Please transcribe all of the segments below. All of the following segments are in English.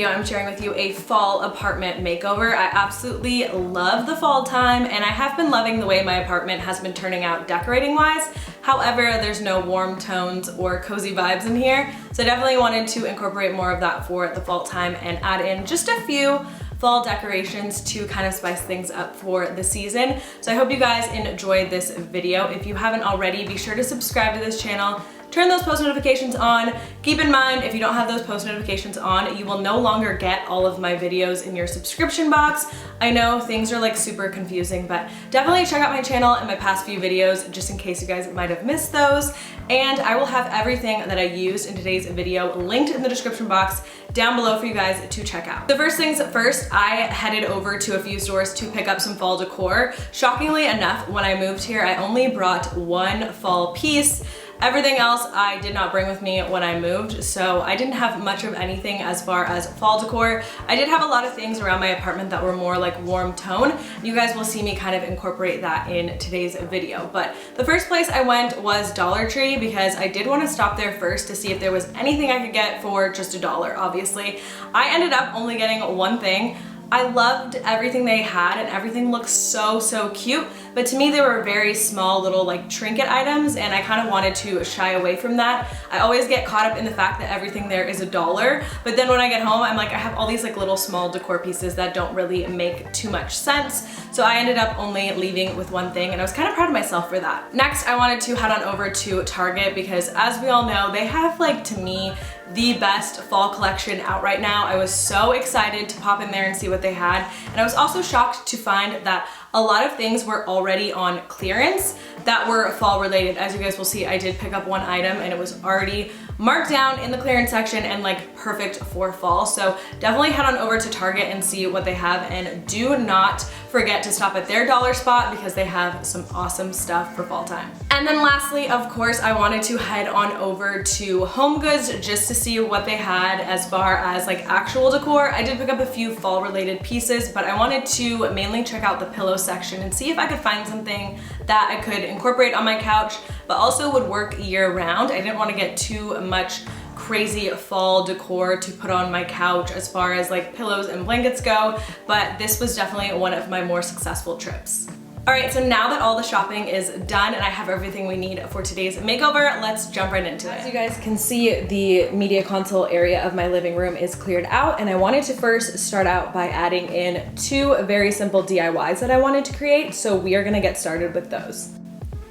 video, I'm sharing with you a fall apartment makeover. I absolutely love the fall time, and I have been loving the way my apartment has been turning out decorating wise. However, there's no warm tones or cozy vibes in here, so I definitely wanted to incorporate more of that for the fall time and add in just a few fall decorations to kind of spice things up for the season. So I hope you guys enjoyed this video. If you haven't already, be sure to subscribe to this channel. Turn those post notifications on. Keep in mind, if you don't have those post notifications on, you will no longer get all of my videos in your subscription box. I know things are like super confusing, but definitely check out my channel and my past few videos just in case you guys might have missed those. And I will have everything that I used in today's video linked in the description box down below for you guys to check out. The first things first, I headed over to a few stores to pick up some fall decor. Shockingly enough, when I moved here, I only brought one fall piece. Everything else I did not bring with me when I moved, so I didn't have much of anything as far as fall decor. I did have a lot of things around my apartment that were more like warm tone. You guys will see me kind of incorporate that in today's video. But the first place I went was Dollar Tree because I did want to stop there first to see if there was anything I could get for just $1, obviously. I ended up only getting one thing. I loved everything they had and everything looked so cute, but to me they were very small little like trinket items, and I kind of wanted to shy away from that. I always get caught up in the fact that everything there is $1, but then when I get home I'm like, I have all these like little small decor pieces that don't really make too much sense, so I ended up only leaving with one thing, and I was kind of proud of myself for that. Next, I wanted to head on over to Target because, as we all know, they have, like, to me, the best fall collection out right now. I was so excited to pop in there and see what they had, and I was also shocked to find that a lot of things were already on clearance that were fall related. As you guys will see, I did pick up one item and it was already marked down in the clearance section and like perfect for fall. So definitely head on over to Target and see what they have, and do not forget to stop at their dollar spot because they have some awesome stuff for fall time. And then lastly, of course, I wanted to head on over to HomeGoods just to see what they had as far as like actual decor. I did pick up a few fall related pieces, but I wanted to mainly check out the pillow section and see if I could find something that I could incorporate on my couch, but also would work year round. I didn't want to get too much crazy fall decor to put on my couch as far as like pillows and blankets go, but this was definitely one of my more successful trips. Alright, so now that all the shopping is done and I have everything we need for today's makeover, let's jump right into it. As you guys can see, the media console area of my living room is cleared out, and I wanted to first start out by adding in two very simple DIYs that I wanted to create, so we are gonna get started with those.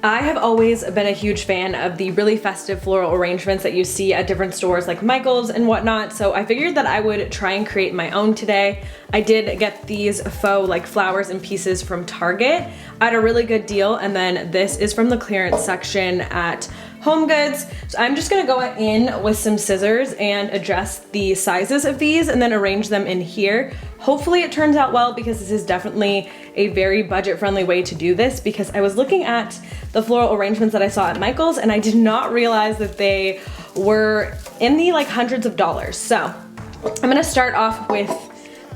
I have always been a huge fan of the really festive floral arrangements that you see at different stores like Michael's and whatnot, so I figured that I would try and create my own today. I did get these faux like flowers and pieces from Target at a really good deal, and then this is from the clearance section at HomeGoods. So I'm just gonna go in with some scissors and adjust the sizes of these and then arrange them in here. Hopefully it turns out well, because this is definitely a very budget-friendly way to do this, because I was looking at the floral arrangements that I saw at Michael's and I did not realize that they were in the like hundreds of dollars. So I'm gonna start off with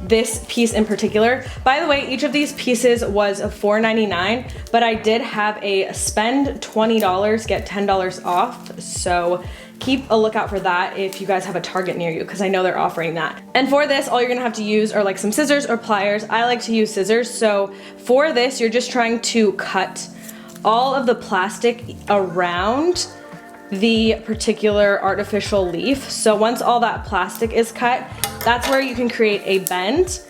this piece in particular. By the way, each of these pieces was $4.99, but I did have a spend $20, get $10 off, so keep a lookout for that if you guys have a Target near you, because I know they're offering that. And for this, all you're gonna have to use are like some scissors or pliers. I like to use scissors, so for this, you're just trying to cut all of the plastic around the particular artificial leaf. So once all that plastic is cut, that's where you can create a bend.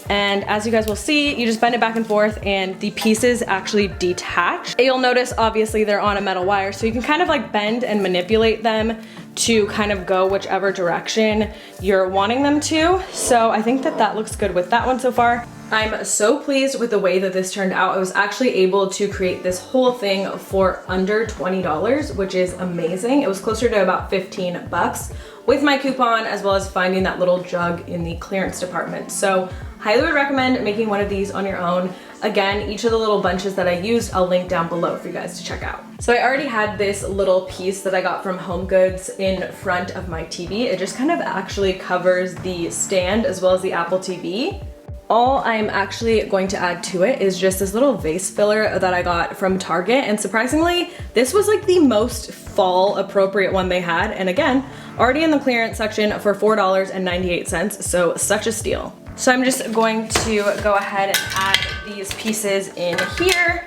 And as you guys will see, you just bend it back and forth and the pieces actually detach. You'll notice obviously they're on a metal wire, so you can kind of like bend and manipulate them to kind of go whichever direction you're wanting them to. So I think that that looks good with that one so far. I'm so pleased with the way that this turned out. I was actually able to create this whole thing for under $20, which is amazing. It was closer to about 15 bucks with my coupon, as well as finding that little jug in the clearance department. So highly would recommend making one of these on your own. Again, each of the little bunches that I used, I'll link down below for you guys to check out. So I already had this little piece that I got from HomeGoods in front of my TV. It just kind of actually covers the stand as well as the Apple TV. All I'm actually going to add to it is just this little vase filler that I got from Target, and surprisingly, this was like the most fall appropriate one they had, and again, already in the clearance section for $4.98, so such a steal. So I'm just going to go ahead and add these pieces in here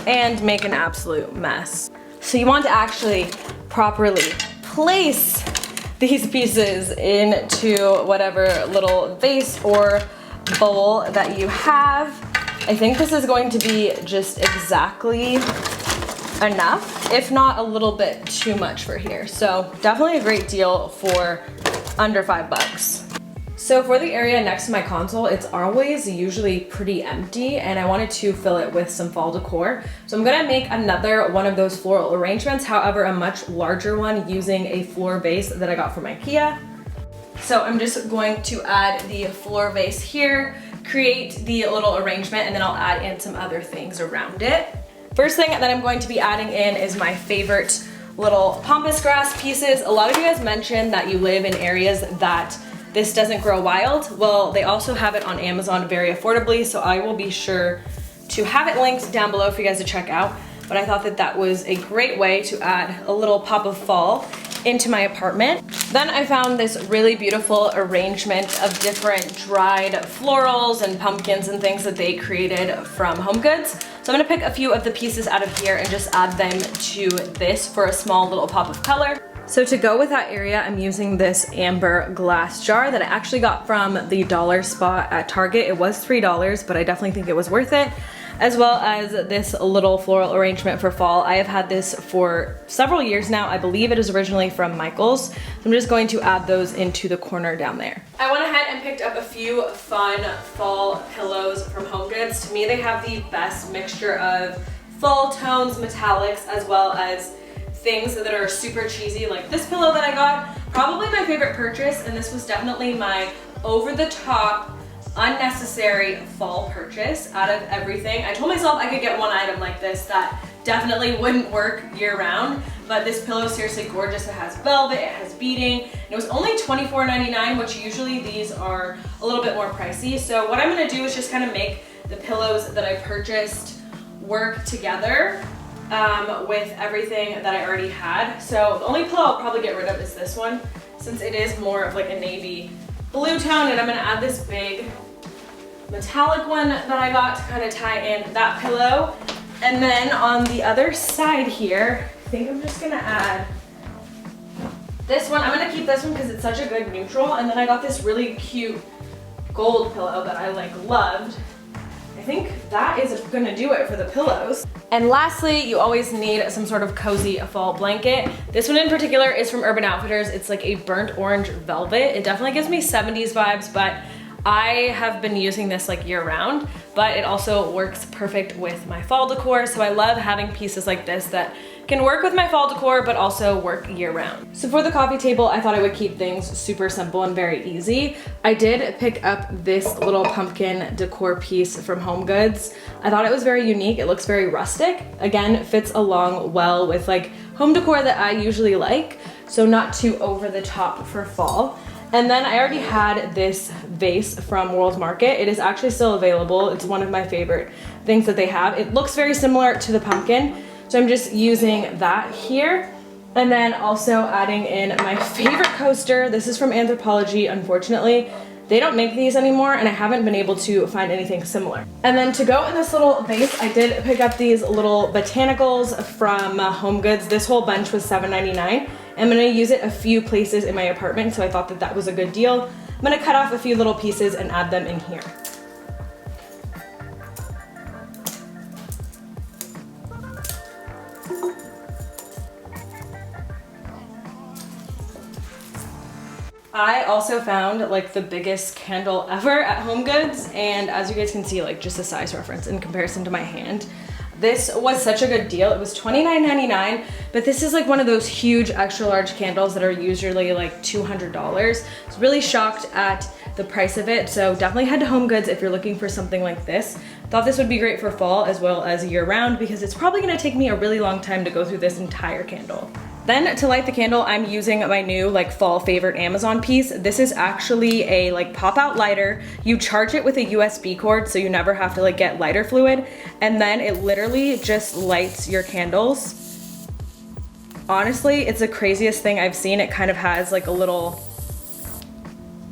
and make an absolute mess. So you want to actually properly place these pieces into whatever little vase or bowl that you have. I think this is going to be just exactly enough, if not a little bit too much for here. So definitely a great deal for under $5. So for the area next to my console, it's always usually pretty empty, and I wanted to fill it with some fall decor. So I'm gonna make another one of those floral arrangements, however, a much larger one using a floor vase that I got from IKEA. So I'm just going to add the floor vase here, create the little arrangement, and then I'll add in some other things around it. First thing that I'm going to be adding in is my favorite little pampas grass pieces. A lot of you guys mentioned that you live in areas that this doesn't grow wild. Well, they also have it on Amazon very affordably, so I will be sure to have it linked down below for you guys to check out. But I thought that that was a great way to add a little pop of fall into my apartment. Then I found this really beautiful arrangement of different dried florals and pumpkins and things that they created from HomeGoods. So I'm gonna pick a few of the pieces out of here and just add them to this for a small little pop of color. So to go with that area, I'm using this amber glass jar that I actually got from the dollar spot at Target. It was $3, but I definitely think it was worth it. As well as this little floral arrangement for fall. I have had this for several years now. I believe it is originally from Michael's. So I'm just going to add those into the corner down there. I went ahead and picked up a few fun fall pillows from HomeGoods. To me, they have the best mixture of fall tones, metallics, as well as things that are super cheesy, like this pillow that I got. Probably my favorite purchase, and this was definitely my over-the-top, unnecessary fall purchase out of everything. I told myself I could get one item like this that definitely wouldn't work year-round, but this pillow is seriously gorgeous. It has velvet, it has beading, and it was only $24.99, which usually these are a little bit more pricey. So what I'm gonna do is just kind of make the pillows that I purchased work together with everything that I already had. So the only pillow I'll probably get rid of is this one, since it is more of like a navy blue tone, and I'm gonna add this big metallic one that I got to kind of tie in that pillow. And then on the other side here, I think I'm just gonna add this one. I'm gonna keep this one because it's such a good neutral, and then I got this really cute gold pillow that I like loved. I think that is gonna do it for the pillows. And lastly, you always need some sort of cozy fall blanket. This one in particular is from Urban Outfitters. It's like a burnt orange velvet. It definitely gives me 70s vibes, but I have been using this like year round, but it also works perfect with my fall decor. So I love having pieces like this that can work with my fall decor, but also work year round. So for the coffee table, I thought I would keep things super simple and very easy. I did pick up this little pumpkin decor piece from HomeGoods. I thought it was very unique. It looks very rustic. Again, it fits along well with like home decor that I usually like, so not too over the top for fall. And then I already had this vase from World Market. It is actually still available. It's one of my favorite things that they have. It looks very similar to the pumpkin, so I'm just using that here. And then also adding in my favorite coaster. This is from Anthropologie, unfortunately. They don't make these anymore, and I haven't been able to find anything similar. And then to go in this little vase, I did pick up these little botanicals from HomeGoods. This whole bunch was $7.99. I'm gonna use it a few places in my apartment, so I thought that that was a good deal. I'm gonna cut off a few little pieces and add them in here. I also found like the biggest candle ever at HomeGoods, and as you guys can see, like just a size reference in comparison to my hand. This was such a good deal. It was $29.99, but this is like one of those huge extra large candles that are usually like $200. I was really shocked at the price of it, so definitely head to HomeGoods if you're looking for something like this. Thought this would be great for fall as well as year round, because it's probably gonna take me a really long time to go through this entire candle. Then to light the candle, I'm using my new like fall favorite Amazon piece. This is actually a like pop out lighter. You charge it with a USB cord so you never have to like get lighter fluid. And then it literally just lights your candles. Honestly, it's the craziest thing I've seen. It kind of has like a little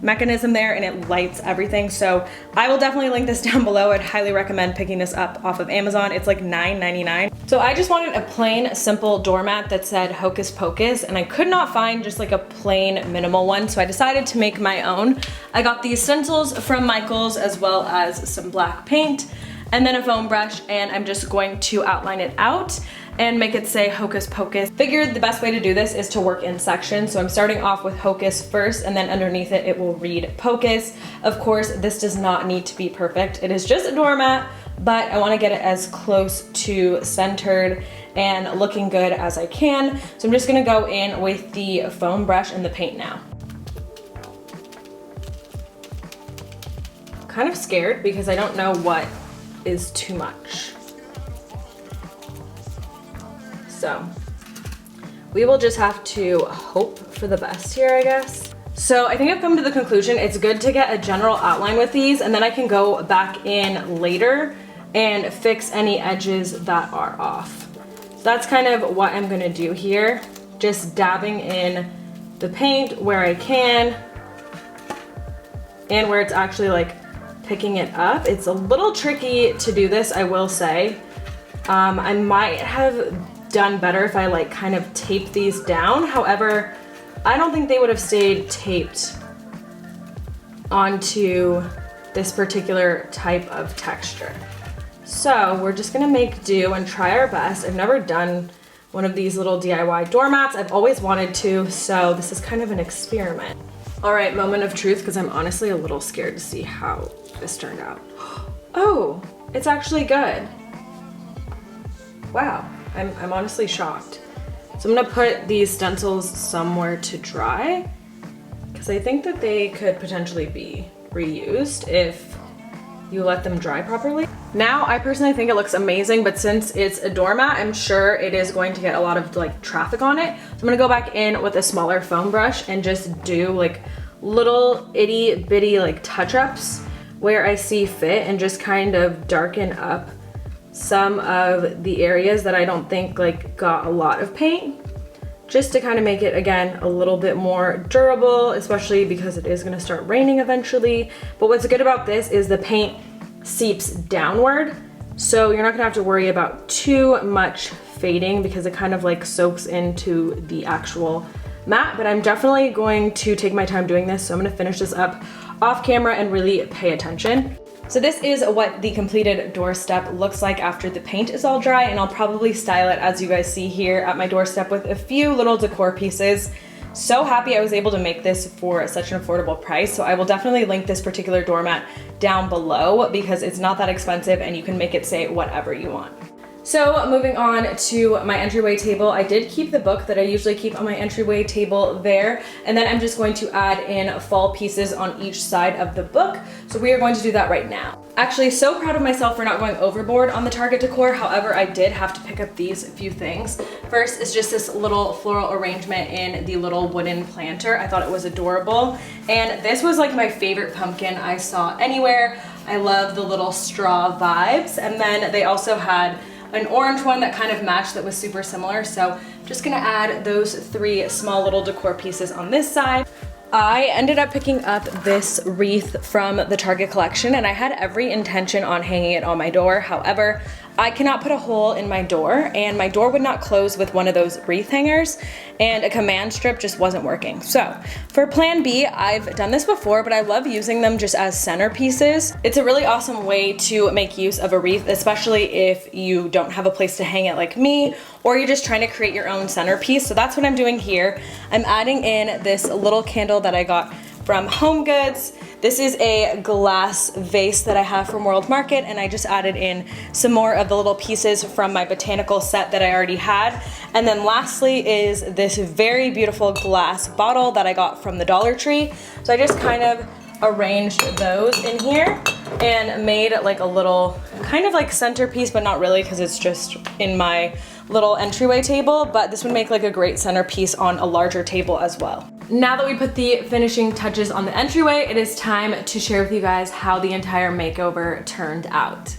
mechanism there and it lights everything. So I will definitely link this down below. I'd highly recommend picking this up off of Amazon. It's like $9.99. So I just wanted a plain, simple doormat that said Hocus Pocus, and I could not find just like a plain minimal one, so I decided to make my own. I got these stencils from Michael's as well as some black paint and then a foam brush, and I'm just going to outline it out and make it say Hocus Pocus. Figured the best way to do this is to work in sections, so I'm starting off with Hocus first, and then underneath it, it will read Pocus. Of course, this does not need to be perfect. It is just a doormat, but I wanna get it as close to centered and looking good as I can. So I'm just gonna go in with the foam brush and the paint now. Kind of scared because I don't know what is too much. So we will just have to hope for the best here, I guess. So I think I've come to the conclusion it's good to get a general outline with these, and then I can go back in later and fix any edges that are off. So that's kind of what I'm gonna do here. Just dabbing in the paint where I can and where it's actually like picking it up. It's a little tricky to do this, I will say. I might have done better if I like kind of taped these down. However, I don't think they would have stayed taped onto this particular type of texture. So we're just gonna make do and try our best. I've never done one of these little DIY doormats. I've always wanted to, so this is kind of an experiment. All right, moment of truth, because I'm honestly a little scared to see how this turned out. Oh, it's actually good. Wow, I'm honestly shocked. So I'm gonna put these stencils somewhere to dry, because I think that they could potentially be reused if you let them dry properly. Now, I personally think it looks amazing, but since it's a doormat, I'm sure it is going to get a lot of like traffic on it. So I'm gonna go back in with a smaller foam brush and just do like little itty bitty like touch-ups where I see fit, and just kind of darken up some of the areas that I don't think like got a lot of paint, just to kind of make it again a little bit more durable, especially because it is gonna start raining eventually. But what's good about this is the paint seeps downward, so you're not gonna have to worry about too much fading because it kind of like soaks into the actual mat. But I'm definitely going to take my time doing this, so I'm gonna finish this up off camera and really pay attention. So this is what the completed doorstep looks like after the paint is all dry, and I'll probably style it as you guys see here at my doorstep with a few little decor pieces. So happy I was able to make this for such an affordable price. So I will definitely link this particular doormat down below because it's not that expensive and you can make it say whatever you want. So moving on to my entryway table, I did keep the book that I usually keep on my entryway table there, and then I'm just going to add in fall pieces on each side of the book. So we are going to do that right now. Actually, so proud of myself for not going overboard on the Target decor. However, I did have to pick up these few things. First is just this little floral arrangement in the little wooden planter. I thought it was adorable. And this was like my favorite pumpkin I saw anywhere. I love the little straw vibes. And then they also had an orange one that kind of matched that was super similar. So I'm just gonna add those three small little decor pieces on this side. I ended up picking up this wreath from the Target collection, and I had every intention on hanging it on my door. However, I cannot put a hole in my door, and my door would not close with one of those wreath hangers, and a command strip just wasn't working. So for plan B, I've done this before, but I love using them just as centerpieces. It's a really awesome way to make use of a wreath, especially if you don't have a place to hang it like me, or you're just trying to create your own centerpiece. So that's what I'm doing here. I'm adding in this little candle that I got from Home Goods. This is a glass vase that I have from World Market, and I just added in some more of the little pieces from my botanical set that I already had. And then lastly is this very beautiful glass bottle that I got from the Dollar Tree. So I just kind of arranged those in here and made like a little kind of like centerpiece, but not really because it's just in my little entryway table, but this would make like a great centerpiece on a larger table as well. Now that we put the finishing touches on the entryway, it is time to share with you guys how the entire makeover turned out.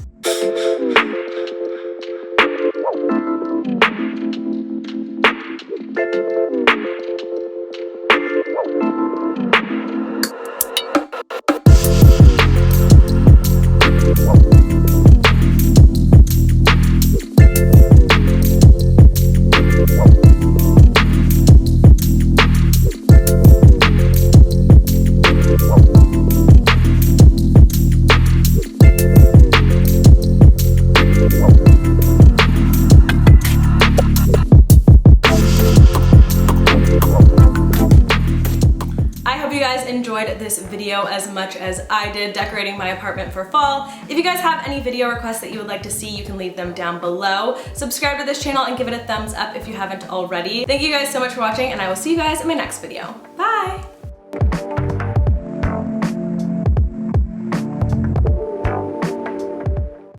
Enjoyed this video as much as I did decorating my apartment for fall. If you guys have any video requests that you would like to see, you can leave them down below. Subscribe to this channel and give it a thumbs up if you haven't already. Thank you guys so much for watching, and I will see you guys in my next video.